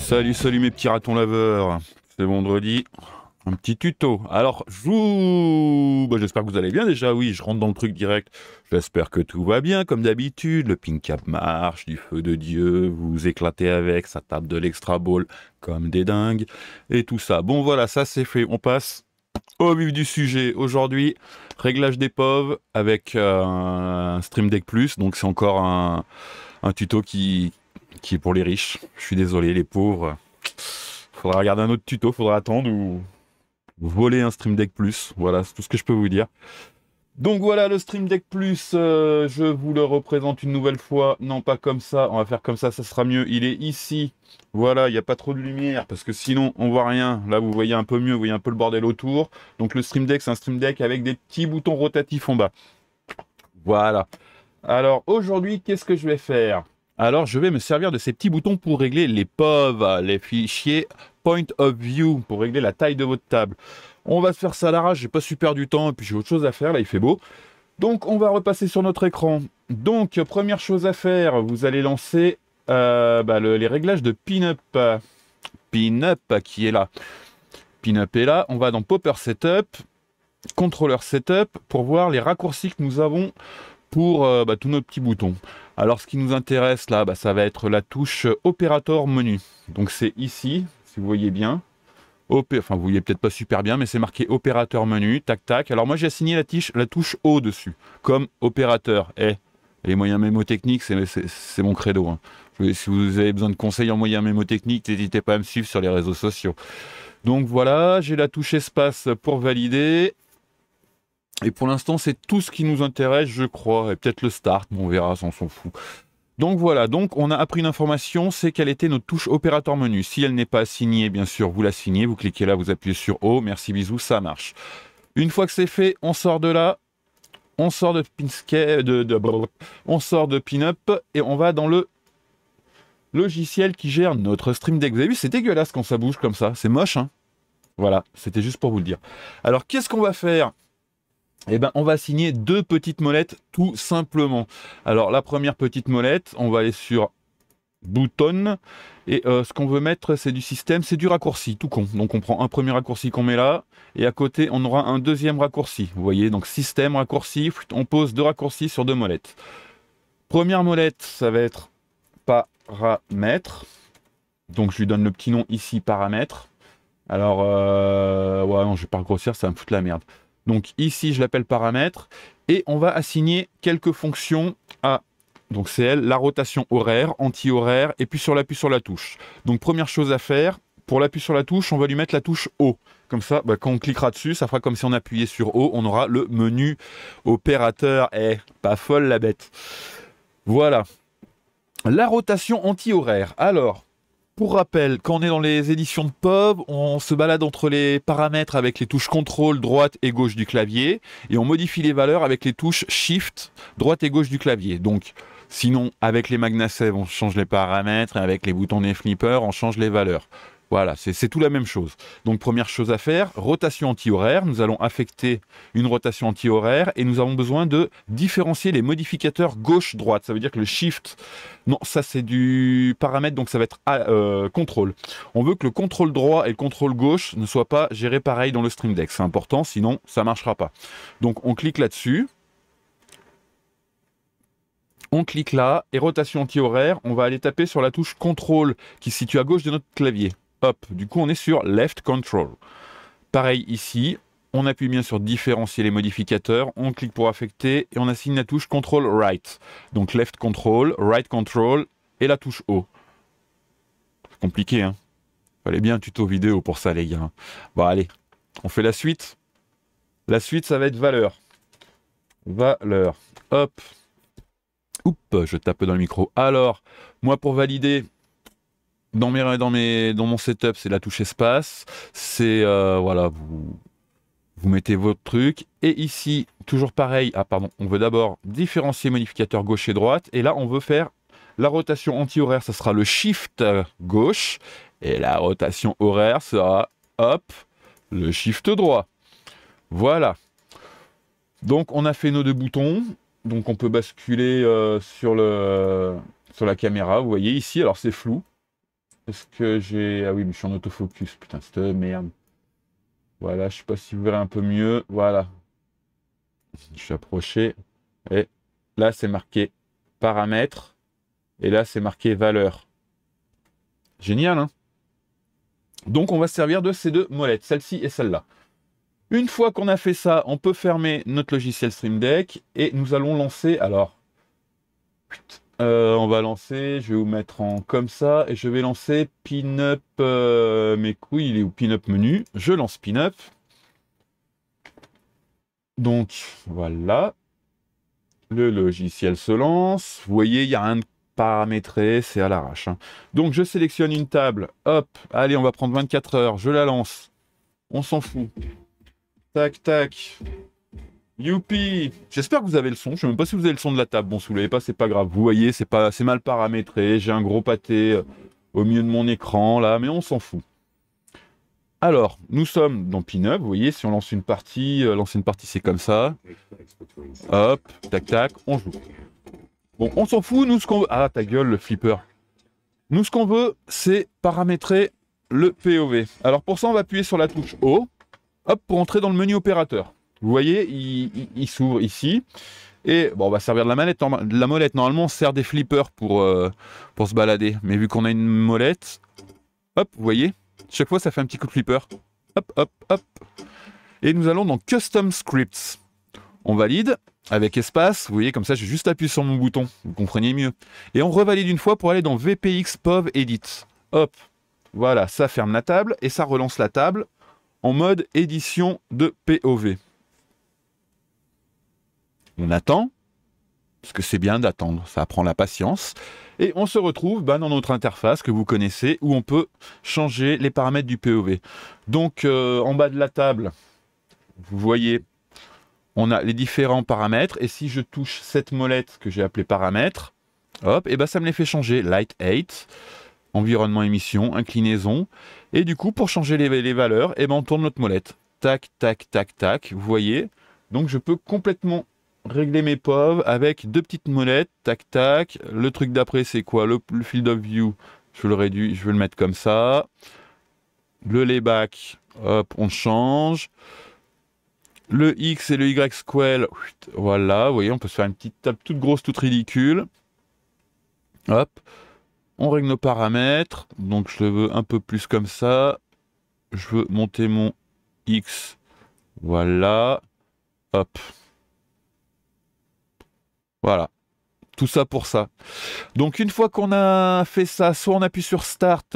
Salut, salut mes petits ratons laveurs. C'est vendredi. Un petit tuto. Alors, j'espère que vous allez bien déjà. Oui, je rentre dans le truc direct. J'espère que tout va bien, comme d'habitude. Le ping cap marche, du feu de Dieu. Vous vous éclatez avec, ça tape de l'extra ball comme des dingues. Et tout ça. Bon, voilà, ça c'est fait. On passe au vif du sujet. Aujourd'hui, réglage des POV avec un Stream Deck Plus. Donc, c'est encore un tuto qui est pour les riches. Je suis désolé, les pauvres. Faudra regarder un autre tuto, faudra attendre ou voler un Stream Deck Plus. Voilà, c'est tout ce que je peux vous dire. Donc voilà, le Stream Deck Plus, je vous le représente une nouvelle fois. Non, pas comme ça, on va faire comme ça sera mieux. Il est ici. Voilà, il n'y a pas trop de lumière parce que sinon on voit rien. Là, vous voyez un peu mieux, vous voyez un peu le bordel autour. Donc le Stream Deck, c'est un Stream Deck avec des petits boutons rotatifs en bas. Voilà. Alors aujourd'hui, qu'est-ce que je vais faire? Alors je vais me servir de ces petits boutons pour régler les POV, les fichiers Point of View, pour régler la taille de votre table. On va se faire ça à l'arrache, j'ai pas super du temps, et puis j'ai autre chose à faire, là il fait beau. Donc on va repasser sur notre écran. Donc première chose à faire, vous allez lancer les réglages de Pinup. Pinup qui est là. Pinup est là, on va dans Popper Setup, Controller Setup, pour voir les raccourcis que nous avons pour tous nos petits boutons. Alors ce qui nous intéresse là, ça va être la touche Operator Menu. Donc c'est ici, si vous voyez bien. Enfin vous voyez peut-être pas super bien, mais c'est marqué Opérateur Menu, tac tac. Alors moi j'ai assigné la touche O dessus, comme opérateur. Les moyens mémotechniques, c'est mon credo. Hein. Si vous avez besoin de conseils en moyens mémotechniques, n'hésitez pas à me suivre sur les réseaux sociaux. Donc voilà, j'ai la touche espace pour valider. Et pour l'instant, c'est tout ce qui nous intéresse, je crois. Et peut-être le start, mais on verra, on s'en fout. Donc voilà, donc on a appris une information, c'est quelle était notre touche opérateur menu. Si elle n'est pas assignée, bien sûr, vous l'assignez, vous cliquez là, vous appuyez sur O, merci, bisous, ça marche. Une fois que c'est fait, on sort de là, on sort de on sort de Pinup et on va dans le logiciel qui gère notre Stream Deck. Vous avez vu, c'est dégueulasse quand ça bouge comme ça, c'est moche, hein. Voilà, c'était juste pour vous le dire. Alors, qu'est-ce qu'on va faire ? Eh ben, on va assigner deux petites molettes tout simplement. Alors la première petite molette, on va aller sur bouton et ce qu'on veut mettre c'est du système, c'est du raccourci, tout con. Donc on prend un premier raccourci qu'on met là et à côté on aura un deuxième raccourci. Vous voyez, donc système, raccourci, on pose deux raccourcis sur deux molettes. Première molette, ça va être paramètres. Donc je lui donne le petit nom ici, paramètres. Alors, ouais, non, je vais pas grossir, ça va me foutre la merde. Donc ici, je l'appelle paramètre et on va assigner quelques fonctions à, donc c'est elle, la rotation horaire, anti-horaire et puis sur l'appui sur la touche. Donc première chose à faire, pour l'appui sur la touche, on va lui mettre la touche O. Comme ça, quand on cliquera dessus, ça fera comme si on appuyait sur O, on aura le menu opérateur. Pas folle la bête. Voilà. La rotation anti-horaire. Alors, pour rappel, quand on est dans les éditions de POV, on se balade entre les paramètres avec les touches contrôle droite et gauche du clavier et on modifie les valeurs avec les touches shift droite et gauche du clavier. Donc, sinon, avec les MagnaSave, on change les paramètres et avec les boutons des flippers, on change les valeurs. Voilà, c'est tout la même chose. Donc, première chose à faire, rotation anti-horaire. Nous allons affecter une rotation anti-horaire et nous avons besoin de différencier les modificateurs gauche-droite. Ça veut dire que le shift, non, ça c'est du paramètre, donc ça va être contrôle. On veut que le contrôle droit et le contrôle gauche ne soient pas gérés pareil dans le Stream Deck. C'est important, sinon ça ne marchera pas. Donc, on clique là-dessus. On clique là, et rotation anti-horaire, on va aller taper sur la touche contrôle qui se situe à gauche de notre clavier. Hop, du coup on est sur Left Control. Pareil ici, on appuie bien sur différencier les modificateurs, on clique pour affecter et on assigne la touche Control Right. Donc Left Control, Right Control et la touche O. C'est compliqué, hein. Fallait bien un tuto vidéo pour ça les gars. Bon allez, on fait la suite. La suite ça va être valeur. Valeur. Hop. Oups, je tape dans le micro. Alors, moi pour valider, dans mon setup, c'est la touche espace. C'est, voilà, vous mettez votre truc. Et ici, toujours pareil. Ah, pardon, on veut d'abord différencier modificateur gauche et droite. Et là, on veut faire la rotation anti-horaire. Ça sera le shift gauche. Et la rotation horaire sera, hop, le shift droit. Voilà. Donc, on a fait nos deux boutons. Donc, on peut basculer sur la caméra. Vous voyez ici, alors c'est flou. Est-ce que j'ai... Ah oui, mais je suis en autofocus. Putain, cette merde. Voilà, je sais pas si vous verrez un peu mieux. Voilà. Je suis approché. Et là, c'est marqué paramètres. Et là, c'est marqué valeur. Génial, hein? Donc, on va se servir de ces deux molettes, celle-ci et celle-là. Une fois qu'on a fait ça, on peut fermer notre logiciel Stream Deck et nous allons lancer. Alors, on va lancer, je vais vous mettre en comme ça et je vais lancer Pinup. Mes couilles, il est où Pinup menu? Je lance Pinup. Donc, voilà. Le logiciel se lance. Vous voyez, il n'y a rien de paramétré, c'est à l'arrache. Hein. Donc, je sélectionne une table. Hop, allez, on va prendre 24 heures. Je la lance. On s'en fout. Tac, tac. Youpi! J'espère que vous avez le son. Je ne sais même pas si vous avez le son de la table. Bon, si vous ne l'avez pas, c'est pas grave. Vous voyez, c'est mal paramétré. J'ai un gros pâté au milieu de mon écran, là, mais on s'en fout. Alors, nous sommes dans Pinup. Vous voyez, si on lance une partie, c'est comme ça. Hop, tac, tac, on joue. Bon, on s'en fout. Nous, ce qu'on veut... Ah, ta gueule, le flipper. Nous, ce qu'on veut, c'est paramétrer le POV. Alors, pour ça, on va appuyer sur la touche O. Hop, pour entrer dans le menu opérateur. Vous voyez, il s'ouvre ici. Et bon, on va servir de la manette, de la molette. Normalement, on sert des flippers pour se balader. Mais vu qu'on a une molette, hop, vous voyez, chaque fois, ça fait un petit coup de flipper. Hop, hop, hop. Et nous allons dans Custom Scripts. On valide avec espace. Vous voyez, comme ça, j'ai juste appuyé sur mon bouton. Vous comprenez mieux. Et on revalide une fois pour aller dans VPX POV Edit. Hop, voilà, ça ferme la table et ça relance la table en mode édition de POV. On attend, parce que c'est bien d'attendre, ça apprend la patience. Et on se retrouve dans notre interface que vous connaissez, où on peut changer les paramètres du POV. Donc en bas de la table, vous voyez, on a les différents paramètres. Et si je touche cette molette que j'ai appelée paramètres, hop, et ça me les fait changer. Light 8, environnement émission, inclinaison. Et du coup, pour changer les valeurs, on tourne notre molette. Tac, tac, tac, tac. Vous voyez, donc je peux complètement régler mes POV avec deux petites molettes, tac tac. Le truc d'après c'est quoi? Le field of view, je le réduis, je vais le mettre comme ça. Le layback, hop, on change. Le X et le Y square, voilà, vous voyez, on peut se faire une petite table toute grosse, toute ridicule. Hop, on règle nos paramètres, donc je le veux un peu plus comme ça. Je veux monter mon X, voilà, hop. Voilà, tout ça pour ça. Donc une fois qu'on a fait ça, soit on appuie sur Start,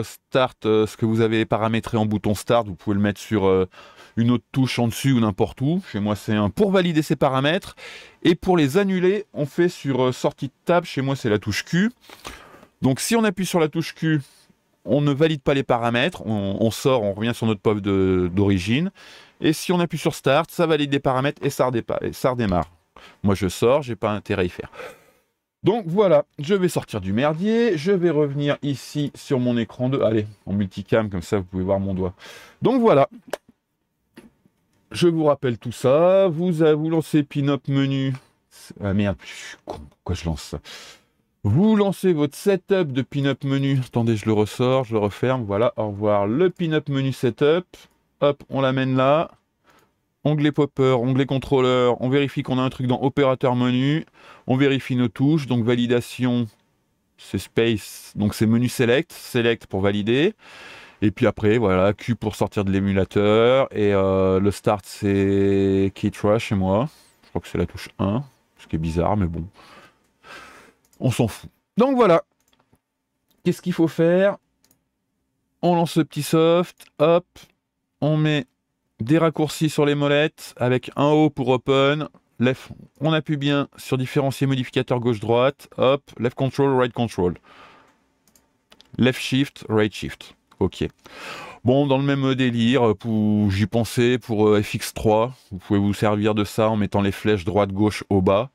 Start, ce que vous avez paramétré en bouton Start, vous pouvez le mettre sur une autre touche en dessus ou n'importe où. Chez moi c'est un pour valider ces paramètres. Et pour les annuler, on fait sur sortie de table, chez moi c'est la touche Q. Donc si on appuie sur la touche Q, on ne valide pas les paramètres, on sort, on revient sur notre POV d'origine. Et si on appuie sur Start, ça valide les paramètres et ça redémarre. Moi je sors, j'ai pas intérêt à y faire. Donc voilà, je vais sortir du merdier, je vais revenir ici sur mon écran de... Allez, en multicam, comme ça vous pouvez voir mon doigt. Donc voilà, je vous rappelle tout ça, vous lancez Pinup menu. Ah merde, je suis con, pourquoi je lance ça? Vous lancez votre setup de Pinup menu. Attendez, je le ressors, je le referme, voilà, au revoir. Le Pinup menu setup, hop, on l'amène là. Onglet popper, onglet contrôleur, on vérifie qu'on a un truc dans opérateur menu, on vérifie nos touches, donc validation, c'est space, donc c'est menu select pour valider, et puis après, voilà, Q pour sortir de l'émulateur, et le start c'est Keytrash chez moi, je crois que c'est la touche 1, ce qui est bizarre, mais bon, on s'en fout. Donc voilà, qu'est-ce qu'il faut faire? On lance le petit soft, hop, on met des raccourcis sur les molettes avec un O pour open, left, on appuie bien sur différencier modificateur gauche-droite, hop, left control, right control, left shift, right shift, ok. Bon, dans le même délire, j'y pensais pour FX3, vous pouvez vous servir de ça en mettant les flèches droite-gauche au bas.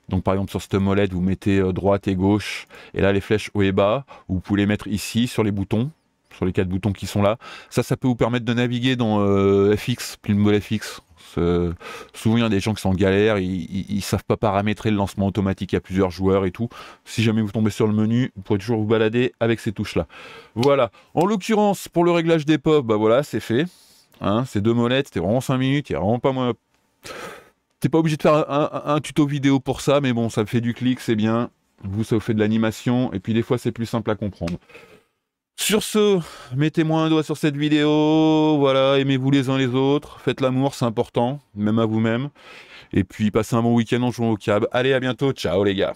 Donc par exemple sur cette molette, vous mettez droite et gauche, et là les flèches haut et bas, vous pouvez les mettre ici sur les boutons. Sur les 4 boutons qui sont là. Ça peut vous permettre de naviguer dans FX, Pinball FX. Souvent, il y a des gens qui sont en galère, ils savent pas paramétrer le lancement automatique à plusieurs joueurs et tout. Si jamais vous tombez sur le menu, vous pourrez toujours vous balader avec ces touches-là. Voilà. En l'occurrence, pour le réglage des pop, bah voilà, c'est fait. Hein, c'est 2 molettes, c'était vraiment 5 minutes, il y a vraiment pas moins... T'es pas obligé de faire un tuto vidéo pour ça, mais bon, ça fait du clic, c'est bien. Vous, ça vous fait de l'animation, et puis des fois, c'est plus simple à comprendre. Sur ce, mettez-moi un doigt sur cette vidéo, voilà, aimez-vous les uns les autres, faites l'amour, c'est important, même à vous-même. Et puis, passez un bon week-end en jouant au câble. Allez, à bientôt, ciao les gars.